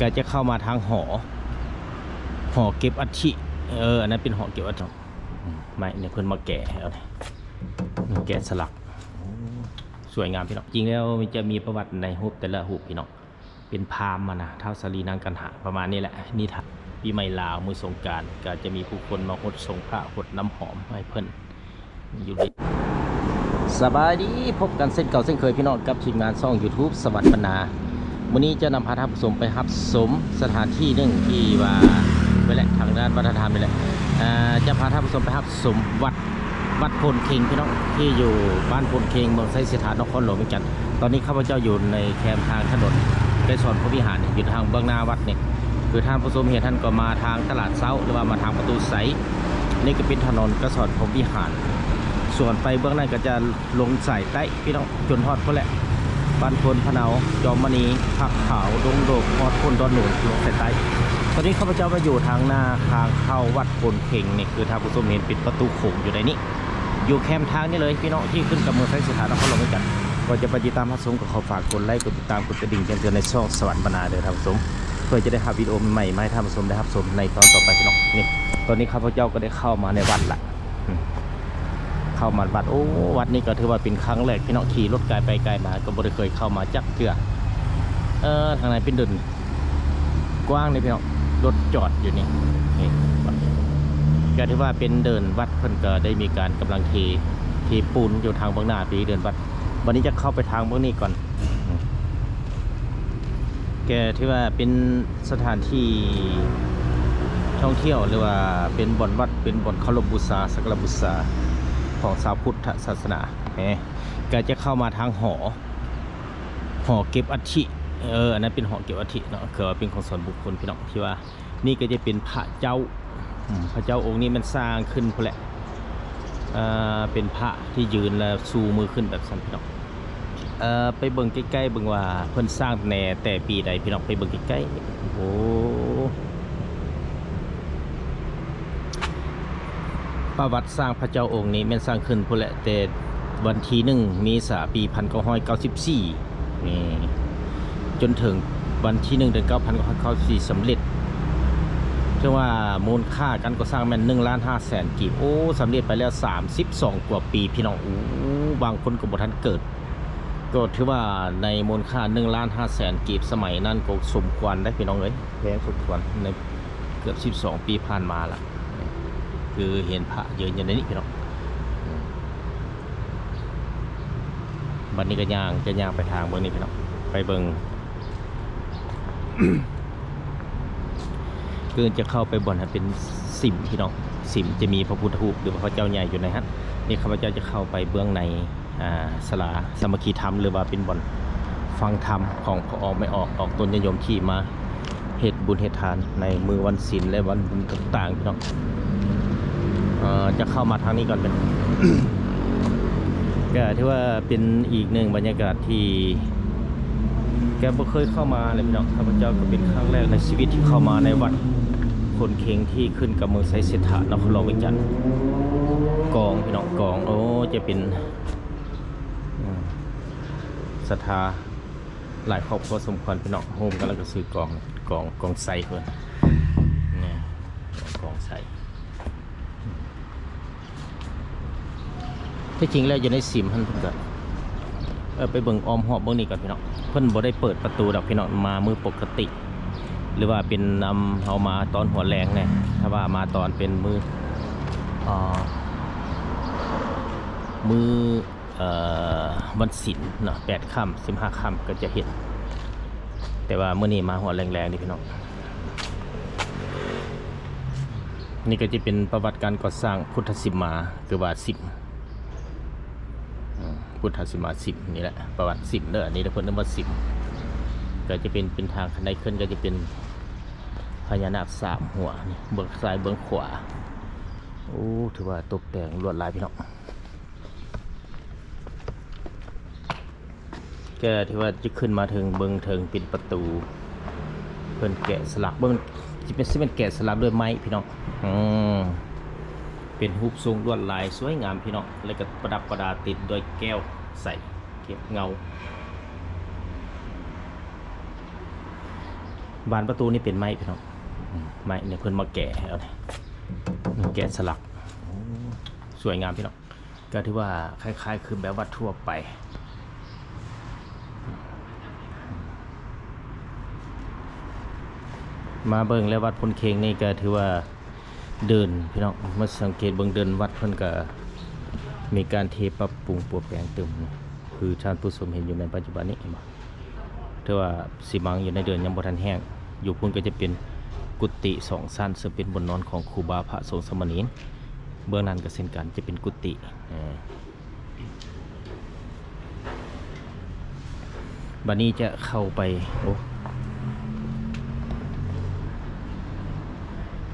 ก็จะเข้ามาทางหอเก็บอัฐิอันนั้นเป็นหอเก็บอัฐิไม่เนี่ยเพิ่นมาแกะเอาเลยแกะสลักสวยงามพี่น้องจริงแล้วมันจะมีประวัติในรูปแต่ละรูปพี่น้องเป็นพราหมณ์มานะเท่าสรีนางกันหาประมาณนี้แหละนี่ถ้าปีใหม่ลาวมือสงกรานต์ก็จะมีผู้คนมาหดทรงพระหดน้ำหอมให้เพิ่นอยู่ดีสบายดีพบกันเส้นเก่าเส้นเคยพี่น้องกับทีมงานช่อง YouTube สวัสดิ์บรรณาวันนี้จะนำพาท่านผู้ชมไปรับชมสถานที่หนึ่งที่ว่าไปแหละทางด้านวัฒนธรรมนี่แหละจะพาท่านผู้ชมไปรับชมวัดพลเค็งพี่น้องที่อยู่บ้านพลเค็งเมืองไซสถานนครหลวงเหมือนกันตอนนี้ข้าพเจ้าอยู่ในแคมป์ทางถนนไกรสอนพระวิหารอยู่ทางเบื้องหน้าวัดเนี่ยคือท่านผู้ชมเห็นท่านก็มาทางตลาดเช้าหรือว่ามาทางประตูไสนี่ก็เป็นถนนไกรสอนพระวิหารส่วนไปเบื้องหน้าก็จะลงสายใต้พี่น้องจนฮอดพอแหละบ้านพลพะเนาจอมมณีผักขาวดงโดกฮอดพลดอนหนุนลงสายใต้ตอนนี้ข้าพเจ้ามาอยู่ทางหน้าทางเข้าวัดพลเค็งนี่คือท่านผู้ชมเห็นปิดประตูโขงอยู่ในนี้อยู่แคมป์ทางนี่เลยพี่น้องที่ขึ้นกับเมืองไซสถานนครหลวงเหมือนกันก็จะไปติดตามพระสงฆ์ก็ขอฝากกดไลค์กดติดตามกดกระดิ่งแจ้งเตือนในช่องสวรรค์บรรณาเด้อท่านผู้ชมเพื่อจะได้หาวิดีโอใหม่ๆมาให้ท่านผู้ชมได้รับชมในตอนต่อไปพี่น้องนี่ตอนนี้ข้าพเจ้าก็ได้เข้ามาในวัดละเข้ามาวัดโอ้วัดนี้ก็ถือว่าเป็นครั้งแรกพี่น้องขี่รถไกลไปไกลมาก็บ่ได้เคยเข้ามาจักเทื่อทางไหนเป็นเดินกว้างเลยพี่น้องรถจอดอยู่นี่ก็ถือว่าเป็นเดินวัดเพิ่นก็ได้มีการกำลังเทปูนอยู่ทางเบื้องหน้าปีเดินวัดวันนี้จะเข้าไปทางเบื้องนี้ก่อนแกที่ว่าเป็นสถานที่ท่องเที่ยวหรือว่าเป็นบ่อนวัดเป็นบ่อนเคารพบูชาสักการะบูชาของชาวพุทธศาสนาก็จะเข้ามาทางหอเก็บอัฐิอันนั้นเป็นหอเก็บอัฐิเนาะคือว่าเป็นของส่วนบุคคลพี่น้องที่ว่านี่ก็จะเป็นพระเจ้าองค์นี้มันสร้างขึ้นพอแหละเป็นพระที่ยืนแล้วชูมือขึ้นแบบสันพี่น้องไปเบิ่งใกล้ๆเบิ่งว่าเพิ่นสร้างแน่แต่ปีใดพี่น้องไปเบิ่งใกล้ๆโอ้ประวัติสร้างพระเจ้าองค์นี้มันสร้างขึ้นพอแหละแต่วันที่1 เมษายนปี1994นี่จนถึงวันที่1 เดือน 9 1994สำเร็จเชื่อว่ามูลค่าการก่อสร้างมัน1,500,000 กีบโอ้สำเร็จไปแล้ว32 กว่าปีพี่น้องบางคนก็บ่ทันเกิดก็ถือว่าในมูลค่า1,500,000 กีบสมัยนั้นก็สมควรได้พี่น้องเลยแพงสมควรในเกือบ12 ปีผ่านมาละคือเห็นพระยืนอยู่ในนี้พี่น้องบัดนี้ก็ย่างไปทางเบื้องนี้พี่น้องไปเบิ่ง คือจะเข้าไปบ่อนเป็นสิมพี่น้องสิมจะมีพระพุทธรูปหรือพระเจ้าใหญ่อยู่ในฮั่นนี่ข้าพเจ้าจะเข้าไปเบื้องในศาลาสามัคคีธรรมหรือว่าเป็นบ่อนฟังธรรมของพระออกไม่ออกตนนิยมที่มาเหตุบุญเหตุทานในมือวันศีลและวันบุญต่างๆพี่น้องจะเข้ามาทางนี้ก่อนเป็น ก็ที่ว่าเป็นอีกหนึ่งบรรยากาศที่แกบ่เคยเข้ามาเลยพี่น้องข้าพเจ้าก็เป็นครั้งแรกในชีวิตที่เข้ามาในวัดพลเค็งที่ขึ้นกับเมืองไซสถานนครหลวงเวียงจันทร์กองพี่น้องกองโอ้จะเป็นศรัทธาหลายครอบครัวสมควรพี่น้องโฮมกันแล้วก็ซื้อกองใส่เพิ่นนี่กองใส่ที่จริงแล้วอยู่ในสิมท่านเพิ่นก็ไปเบิ่งออมหอบเบิ่งนี่ก่อนพี่น้องเพิ่นบ่ได้เปิดประตูดอกพี่น้องมามือปกติหรือว่าเป็นเอามาตอนหัวแรงเนี่ยถ้าว่ามาตอนเป็นมือวันศิลเนาะ8 ค่ำ15 ค่ำก็จะเห็นแต่ว่ามื้อนี้มาหัวแรงๆนี่พี่น้องนี่ก็จะเป็นประวัติการก่อสร้างพุทธสิมาคือว่าสิมพุทธสิมาสิมนี่แหละประวัติสิมเด้อนี่เราเพิ่นเรียกว่าสิมก็จะเป็นทางคันใดขึ้นก็จะเป็นพญานาค3 หัวนี่เบื้องซ้ายเบื้องขวาโอ้ถือว่าตกแต่งลวดลายพี่น้องก็ถือว่าจะขึ้นมาถึงเบื้องเทิงเป็นประตูเพิ่นแกะสลักเบื้องจะเป็นแกะสลักด้วยไม้พี่น้องเป็นรูปทรงลวดลายสวยงามพี่น้องแล้วก็ประดับประดาติดด้วยแก้วใสเก็บเงา บานประตูนี่เป็นไม้พี่น้องไม้เนี่ยเพิ่นมาแกะเอาเลยแกะสลักสวยงามพี่น้องก็ถือว่าคล้ายๆคือแบบวัดทั่วไปมาเบิ่งแล้ววัดพลเคงนี่ก็ถือว่าเดินพี่น้องมาสังเกตเบิ่งเดินวัดเพิ่นก็มีการเทปรับปรุงปรับแปลงเติมคือท่านผู้ชมเห็นอยู่ในปัจจุบันนี้เห็นบ่ถือว่าสีมังอยู่ในเดินยังบ่ทันแห้งอยู่พุ่นก็จะเป็นกุฏิ2ชั้นซึ่งเป็นบนนอนของครูบาพระสงฆ์สมณีเบื้องนั้นก็เช่นกันจะเป็นกุฏิบัดนี้จะเข้าไป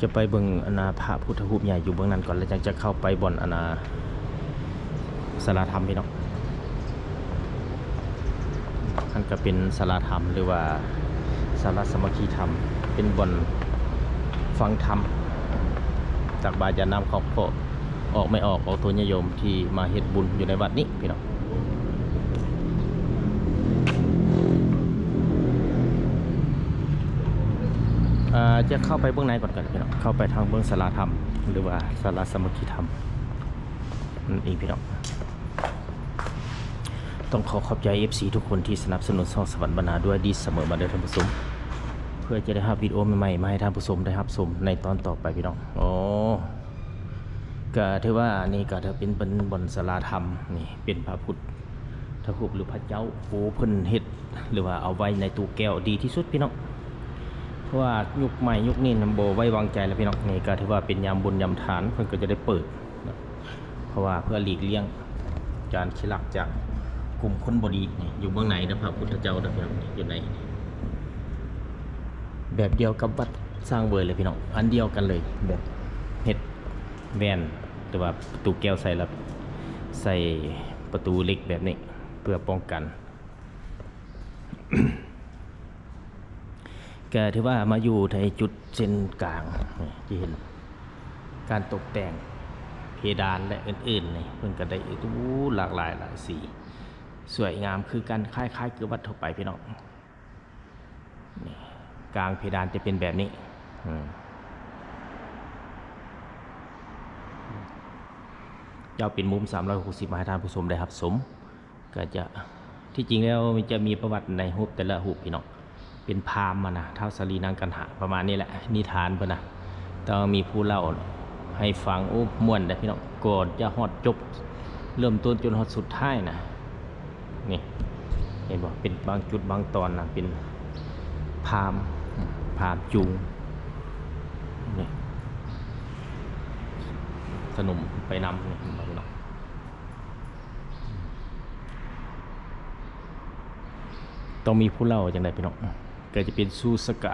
จะไปเบิ่งอนาพระพุทธรูปใหญ่อยู่เบื้องนั้นก่อนแล้วจะเข้าไปบ่อนอนาศาลาธรรมพี่น้องท่านก็เป็นศาลาธรรมหรือว่าศาลาสามัคคีธรรมเป็นบ่อนฟังธรรมจากบาญาณำของพ่อออกไม่ออกตัวญาติโยมที่มาเฮ็ดบุญอยู่ในวัดนี้พี่น้องจะเข้าไปเบื้องในก่อนกันพี่น้องเข้าไปทางเบื้องศาลาธรรมหรือว่าศาลาสามัคคีธรรมนั่นเองพี่น้องต้องขอบใจ FC ทุกคนที่สนับสนุนช่องสวรรค์บรรณาด้วยดีเสมอมาเด้อท่านผู้ชมเพื่อจะได้รับวิดีโอใหม่ๆมาให้ท่านผู้ชมได้รับชมในตอนต่อไปพี่น้องก็ถือว่านี่ก็จะเป็นบนศาลาธรรมนี่เป็นพระพุทธรูปหรือพระเจ้าโอ้เพิ่นเฮ็ดหรือว่าเอาไว้ในตู้แก้วดีที่สุดพี่น้องเพราะว่ายุคใหม่ยุคนี้นำโบไว้วางใจแล้วพี่น้องนี่ก็ถือว่าเป็นยามบุญยามทานเพิ่นก็จะได้เปิดเพราะว่าเพื่อหลีกเลี่ยงการขี้ลักจากกลุ่มคนบดีนี่อยู่เบื้องในนะพระพุทธเจ้านะพี่น้องอยู่ในแบบเดียวกับวัดสร้างเบยเลยพี่น้องอันเดียวกันเลยแบบเฮ็ดแวนแต่ว่าประตูแก้วใส่ประตูเล็กแบบนี้เพื่อป้องกัน ก็ถือว่ามาอยู่ในจุดเส้นกลางที่เห็นการตกแต่งเพดานและอื่นๆนี่เพิ่นก็ได้หลากหลายหลายสีสวยงามคือการคล้ายๆคือวัดทั่วไปพี่น้องนี่กลางเพดานจะเป็นแบบนี้ยาวเป็นมุม360มาให้ท่านผู้ชมได้รับชมก็จะที่จริงแล้วมันจะมีประวัติในรูปแต่ละรูปพี่น้องเป็นพราหมณ์มานะเท้าสรีนางกันหาประมาณนี้แหละนิทานเพิ่นนะต้องมีผู้เล่าให้ฟังม่วนได้พี่น้องก่อนจะฮอดจบเริ่มต้นจนฮอดสุดท้ายนะนี่เห็นบ่เป็นบางจุดบางตอนนะเป็นพราหมณ์จูงนี่สนุมไปนำนี่พี่น้องต้องมีผู้เล่าจังไดพี่น้องก็จะเป็นสุสกะ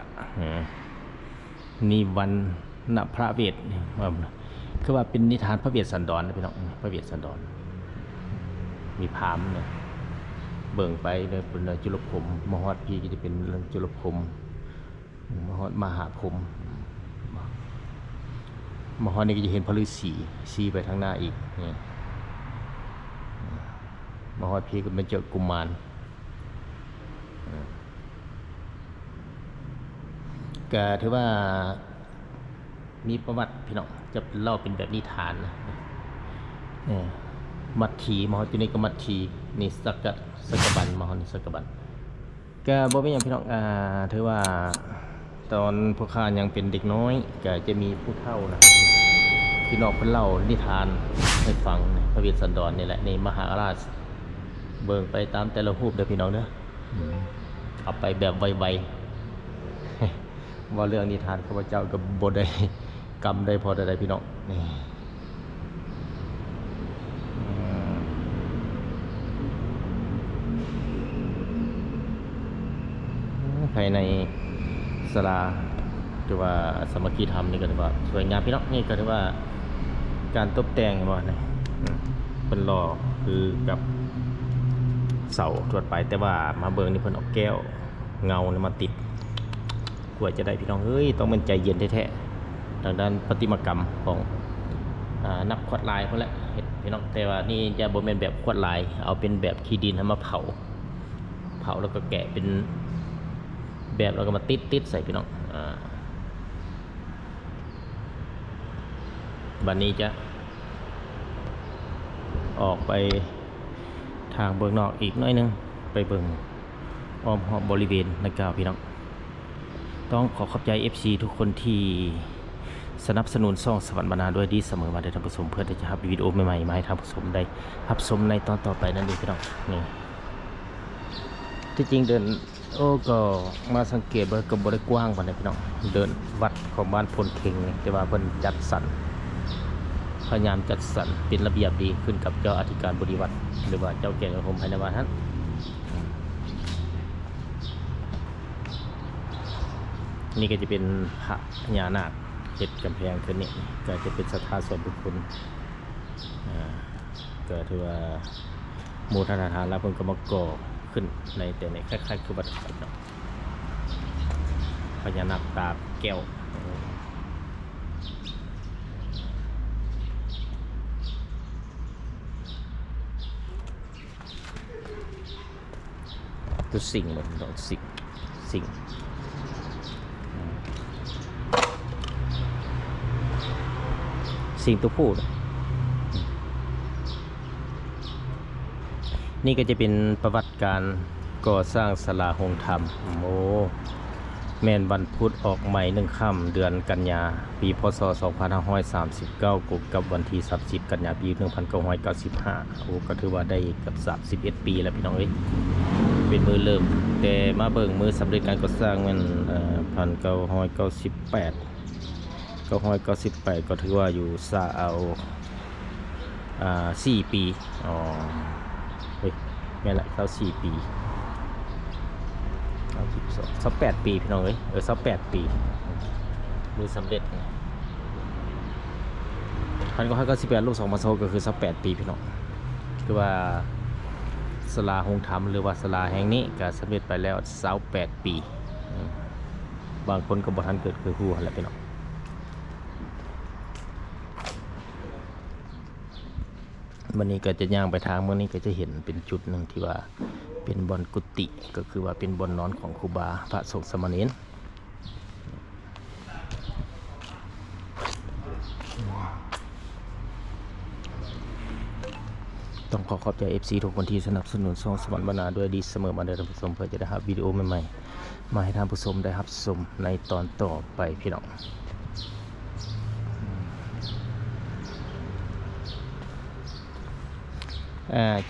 นิวันณพระเวทคือว่าเป็นนิทานพระเวสสันดรนะพี่น้องพระเวสสันดรมีพราหมณ์เนี่ยเบิ่งไปเลยเป็นจุลภพมหอดพี่ก็จะเป็นเรื่องจุลภพมหอดมหาภพมหอดนี่ก็จะเห็นพระฤาษีชี้ไปทางหน้าอีกมหอดพี่ก็เป็นเจ้ากุมารก็ถือว่ามีประวัติพี่น้องจะเล่าเป็นแบบนิทานนะมัทธีมหาจุนีก็มัทธีนี่สกบันมหานี่สกบันก็บ่เป็นอย่างพี่น้องถือว่าตอนพวกข้ายังเป็นเด็กน้อยก็จะมีผู้เฒ่านะพี่น้องเพิ่นเล่านิทานให้ฟังพระเวสสันดรนี่แหละในมหาราชเบิ่งไปตามแต่ละรูปเด้อพี่น้องเด้อเอาไปแบบไวๆว่าเรื่องนิทานข้าพเจ้าก็บ่ได้กรรมได้พอได้พี่น้องนี่ภายในศาลาหรือว่าสามัคคีธรรมนี่ก็ถือว่าสวยงามพี่น้องนี่ก็ถือว่าการตกแต่งว่าเนี่ยเป็นหล่อคือกับเสาทั่วไปแต่ว่ามาเบิ่งนี่เพิ่นเอาแก้วเงาเนี่ยมาติดกว่าจะได้พี่น้องเฮ้ยต้องมันใจเย็นแท้ๆทางด้านประติมากรรมของนักขวดลายเพิ่นแหละเฮ็ดพี่น้องแต่ว่านี่จะบ่แม่นแบบขวดลายเอาเป็นแบบขี้ดินมาเผาแล้วก็แกะเป็น แบบแล้วก็มาติดใส่พี่น้องบัดนี้จะออกไปทางเบื้องนอกอีกน้อยนึงไปเบิ่งอ้อมหอบบริเวณนะครับพี่น้องต้องขอขอบใจ FC ทุกคนที่สนับสนุนช่องสวรรค์บรรณาด้วยดีเสมอมาได้ท่านผู้ชมเพื่อที่จะทำวิดีโอใหม่ๆมาให้ท่านผู้ชมได้รับชมในตอนต่อไปนั่นเองพี่น้องนี่ที่จริงเดินก็มาสังเกตว่าก็บ่ได้กว้างปานใดพี่น้องเดินวัดของบ้านพลเข่งนี่แต่ว่าเพิ่นจัดสรรพยายามจัดสรรเป็นระเบียบดีขึ้นกับเจ้าอธิการบดีวัดหรือว่าเจ้าแก่กระผมภายในวัดนั้นนี่ก็จะเป็นพระพญานาคเห็ดกำแพงขึ้นนี่ก็จะเป็นศรัทธาส่วนบุคคลก็ถือว่ามูลธนาคารแล้วเพิ่นก็มาก่อขึ้นในแต่ในคล้ายๆคือวัดพญานาคตาแก้วตัวสิ่งเหมือนสิ่งตัวผู้นี่ก็จะเป็นประวัติการก่อสร้างศาลาโฮงธรรมแม่นวันพุธออกใหม่1 ค่ำเดือนกันยาปีพศ2539กบกับวันที่30กันยาปี1995ก็ถือว่าได้กับ31ปีแล้วพี่น้องเอ้ยเป็นมือเริ่มแต่มาเบิ่งมือสำเร็จการก่อสร้างมัน1998ก็ถือว่าอยู่ซาเอา4 ปีเฮ้ยแม่นละ4 ปี28 ปีพี่น้องเอ้ย28 ปีมือสำเร็จ1998ลูก2มาโซก็คือ28 ปีพี่น้องคือว่าศาลาโฮงธรรมหรือว่าศาลาแห่งนี้ก็สำเร็จไปแล้ว28 ปีบางคนก็บ่ทันเกิดคือฮู้หั่นแหละพี่น้องวันนี้ก็จะย่างไปทางเมื่อนี้ก็จะเห็นเป็นจุดหนึ่งที่ว่าเป็นบอนกุฏิก็คือว่าเป็นบอนนอนของครูบาพระสงฆ์สมณเณรต้องขอบใจ FC ทุกคนที่สนับสนุนช่องสวรรค์บรรณาด้วยดีเสมอมาได้ท่านผู้ชมเพื่อจะได้รับวิดีโอใหม่ๆมาให้ท่านผู้ชมได้รับชมในตอนต่อไปพี่น้อง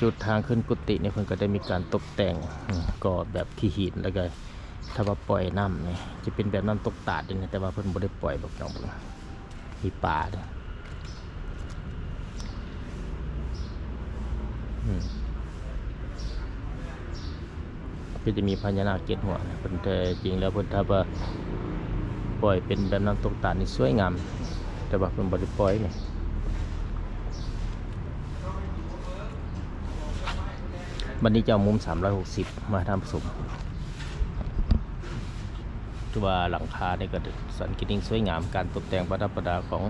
จุดทางขึ้นกุฏิเนี่ยเพิ่นก็ได้มีการตกแต่งก็แบบขี้หินแล้วก็ถ้าว่าปล่อยน้ำนี่จะเป็นแบบน้ำตกตาดนี่แต่ว่าเพิ่นบ่ได้ปล่อยแบบน้องมีป่าด้วยก็จะมีพญานาค7 หัวเพิ่นแต่จริงแล้วเพิ่นถ้าว่าปล่อยเป็นแบบน้ำตกตาดนี่สวยงามแต่ว่าเพิ่นบ่ได้ปล่อยนี่วันนี้จะเอามุม360มาทำผสมตัวหลังคาได้กระดึกสันกินิ่งสวยงามการตกแต่งประดับประดาของ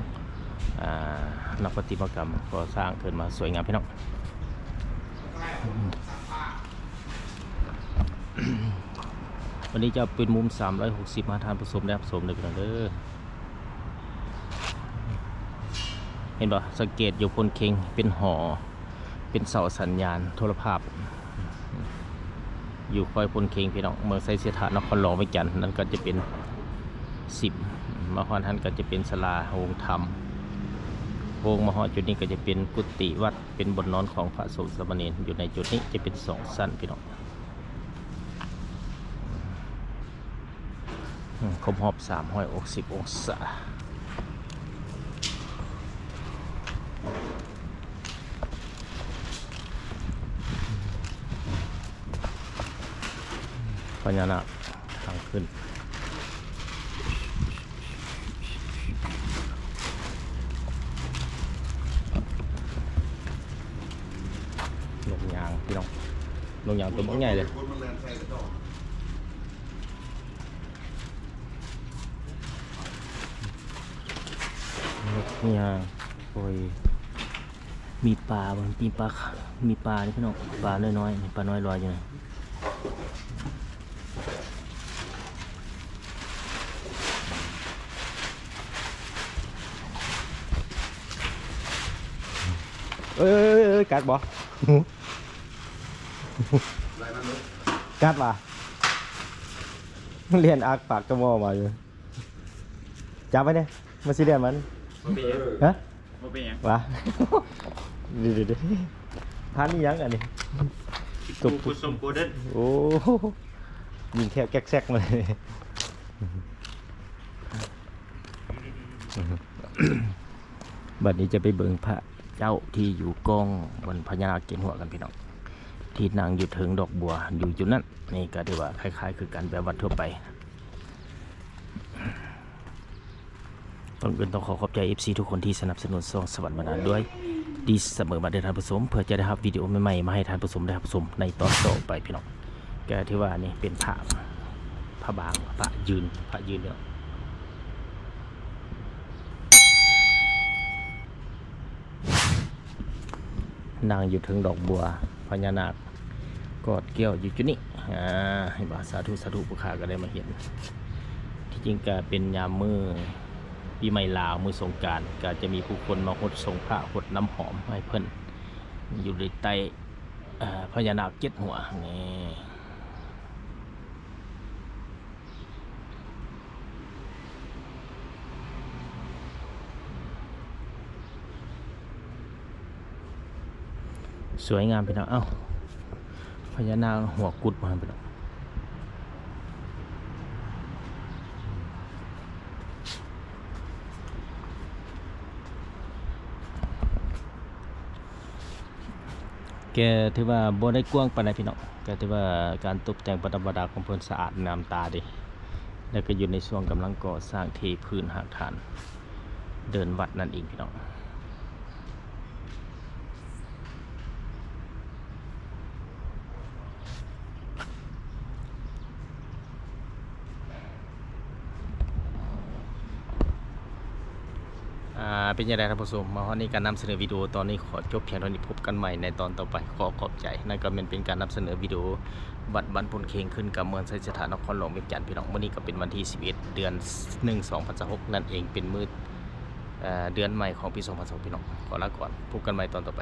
นักประติมากรรมก็สร้างขึ้นมาสวยงามพี่น้องวันนี้จะเป็นมุม360มาทำผสมได้ผสมเลยพี่น้องเด้อเห็นป่ะสังเกตอยู่พลเค็งเป็นหอเป็นเสาสัญญาณโทรภาพอยู่คอยพลเค็งพี่น้องเมืองไซเสียถานครหลวงวิจันทร์นั่นก็จะเป็น10มาฮอนท่านก็จะเป็นศาลาโฮงธรรมโฮงมาฮอจุดนี้ก็จะเป็นกุฏิวัดเป็นบนนอนของพระสงฆ์สมณเณรอยู่ในจุดนี้จะเป็น2 สั้นพี่น้องคมหอบ360 องศาพญานาคทางขึ้นลงยางพี่น้องลงยางตัวบักใหญ่เลยลงยางโอ้ยมีปลาบางมีปลานี่พี่น้องปลาน้อยๆปลาน้อยลอยอยู่นะ กัดบ่ ไรมันรู้ กัดว่ะเรียนอักปากกระหม่อมาอยู่จับไว้เนี่ยมาสิเรียนมัน บ่เป็นหยัง ฮะ บ่เป็นหยัง วะดิพานนี่ยังอันนี้ กูผสมโกลเด้น โอ้ยิงแค่แก๊กแซกมาเลยบัดนี้จะไปเบิ่งพระเจ้าที่อยู่กองบนพญานาคเกณฑ์หัวกันพี่น้องที่นางอยู่ถึงดอกบัวอยู่จุดนั้นนี่ก็ถือว่าคล้ายๆ คือการแบบวัดทั่วไปต้องขอขอบใจ FC ทุกคนที่สนับสนุนส่งสวรรค์มานานด้วยดีเสมอมาได้ท่านผู้ชมเพื่อจะได้รับวิดีโอใหม่ๆมาให้ท่านผู้ชมได้รับชมในตอนต่อไปพี่น้องแกที่ว่านี่เป็นพระบางพระยืนเนี่ยนางอยู่ถึงดอกบัวพญานาคกอดเกี่ยวอยู่จุดนี้ให้บาสาธุผู้ขาก็ได้มาเห็นที่จริงก็เป็นยามมือปีใหม่ลาวมือสงกรานต์ก็จะมีผู้คนมาหดส่งพระหดน้ำหอมให้เพิ่นอยู่ในใต้พญานาคเจ็ดหัวนี่สวยงามพี่น้องเอ้าพญานาคหัวกุดมาพี่น้องแกถือว่าบ่ได้กว้างปานใดพี่น้องแกถือว่าการตกแต่งประดับประดาของเพิ่นสะอาดงามตาดีแล้วก็อยู่ในช่วงกำลังก่อสร้างเทพื้นหากฐานเดินวัดนั่นเองพี่น้องเป็นยังไงท่านผู้ชมมาวันนี้การนำเสนอวิดีโอตอนนี้ขอจบเพียงเท่านี้พบกันใหม่ในตอนต่อไปขอขอบใจนั่นก็เป็นการนำเสนอวิดีโอบัตรบรรพลเคงขึ้นกับเมืองไซสถานนครหลวงเวียงจันทร์พี่น้องวันนี้ก็เป็นวันที่11เดือน1 2016นั่นเองเป็นมืดเดือนใหม่ของปี2016พี่น้องขอลาก่อนพบกันใหม่ตอนต่อไป